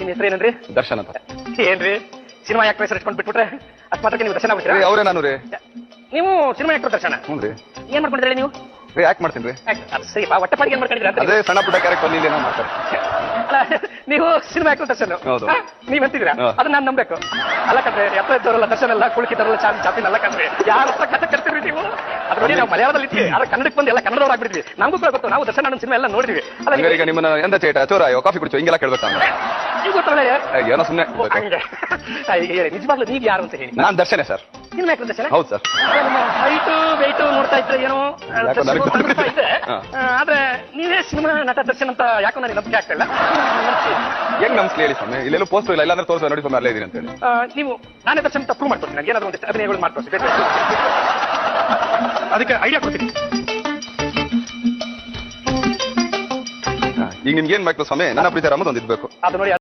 ನಿಮ್ಮ ಹೆಸರು ಏನಂದ್ರಿ? ದರ್ಶನ್ ಅಂತ. ಏನ್ರಿ ಸಿನಿಮಾ ಯಾಕೆ ಹೆಸರು ಇಟ್ಕೊಂಡು ಬಿಟ್ಬಿಟ್ರೆ ಅದ್ ಮಾತ್ರಕ್ಕೆ ನೀವು ದರ್ಶನ ಆಗ್ಬಿಟ್ರೆ? ಅವರೇ ನಾನು ರೀ. ನೀವು ಸಿನಿಮಾ ಯಾಕ್ಟರ್ ದರ್ಶನ? ಹ್ಞೂ ರೀ. ಏನ್ ಮಾಡ್ಕೊಂಡಿದ್ರೆ ನೀವು? ಯಾಕೆ ಮಾಡ್ತೀನಿ ರೀ? ಸರಿ ಹೊಟ್ಟೆಪಾಡಿಗೆ ಏನ್ ಮಾಡ್ಕೊಂಡಿದ್ರೆ ಅಂತ? ಅದೇ ಸಣ್ಣ ಪುಟ್ಟ ಕ್ಯಾರೆಕ್ಟರ್ ಇಲ್ಲಿ ಏನೋ ಮಾಡ್ತಾರೆ. ಅಲ್ಲ ನೀವು ಸಿನಿಮಾ ಯಾಕ್ಟರ್ ದರ್ಶನ ನೀವ್ ಅಂತಿದ್ದೀರಾ, ಅದನ್ನ ನಾನ್ ನಂಬೇಕು. ಅಲ್ಲ ಕಣ್ರಿ, ಎತ್ತ ಇದ್ದವರಲ್ಲ ದರ್ಶನ ಎಲ್ಲ ಕುಳುಕಿದವರಲ್ಲ ಚಾಪಿನ ಅಲ್ಲ ಕಣ್ರಿ. ಯಾರ ಕತೆ ಕಟ್ತೀರಿ ನೀವು? ಅದ್ರ ನೋಡಿ ನಾವು ಮಲಯಾಳದಲ್ಲಿ ಇದ್ವಿ, ಆದ್ರೆ ಕನ್ನಡಕ್ಕೆ ಬಂದು ಎಲ್ಲ ಕನ್ನಡವ್ರು ಆಗ್ಬಿಟ್ಟಿದ್ವಿ. ನಮಗೂ ಕೂಡ ಗೊತ್ತು, ನಾವು ದರ್ಶನ ಸಿನಿಮಾ ಎಲ್ಲ ನೋಡಿದ್ವಿ. ಅಲ್ಲ ಈಗ ನಿಮ್ಮನ್ನ ಎಂತ ಚೇಟ ಚೋರಾಯೋ ಕಾಫಿ ಕುಡಿಚೋ ಹಿಂಗೆಲ್ಲ ಕೇಳ್ಬೇಕು. ನೀವು ಗೊತ್ತಲ್ಲ ಏನೋ ಸುಮ್ಮನೆ ನಿಜವಾಗ್ಲೂ ನೀವ್ ಯಾರು ಅಂತ ಹೇಳಿ. ನಾನ್ ದರ್ಶನ ಸರ್. ಸಿನಿಮಾ ಯಾಕ್ಟರ್ ದರ್ಶನ? ಹೌದು ಸರ್. ಹೈಟು ವೆಯ್ಟು ನೋಡ್ತಾ ಇದ್ರೆ ಏನೋ ಇದೆ, ಆದ್ರೆ ನೀವೇ ಸಿನಿಮಾ ನಟ ದರ್ಶನ್ ಅಂತ ಯಾಕೋ ನನಗೆ ನಂಬಿಕೆ ಆಗ್ತಾ ಇಲ್ಲ. ಹೆಂಗ್ ನಮ್ಸ್ಲಿ ಹೇಳಿ ಸ್ವಾಮಿ, ಇಲ್ಲೆಲ್ಲೂ ಪೋಸ್ಟ್ ಇಲ್ಲ, ಇಲ್ಲಾಂದ್ರೆ ತೋರಿಸ ನೋಡಿ ಸ್ವಾಮಿ ಅಲ್ಲೇ ಇದೀನಿ ಅಂತ ಹೇಳಿ. ನೀವು ನಾನೇ ದರ್ಶನ್ ಅಂತ ಪ್ರೂವ್ ಮಾಡ್ಕೊಡ್ತೀನಿ, ನನಗೆ ಏನಾದ್ರು ಒಂದಿಷ್ಟು ಅಭಿನಯಗಳು ಮಾಡ್ಕೊಡ್ತೀನಿ, ಅದಕ್ಕೆ ಐಡಿಯಾ ಕೊಡ್ತೀನಿ. ಈಗ ನಿಮ್ಗೆ ಏನ್ ಬೇಕು ಸ್ವಾಮಿ? ನನ್ನ ಪ್ರೀತಿ ರಾಮದೊಂದು ಇದ್ಬೇಕು. ಅದು ನೋಡಿ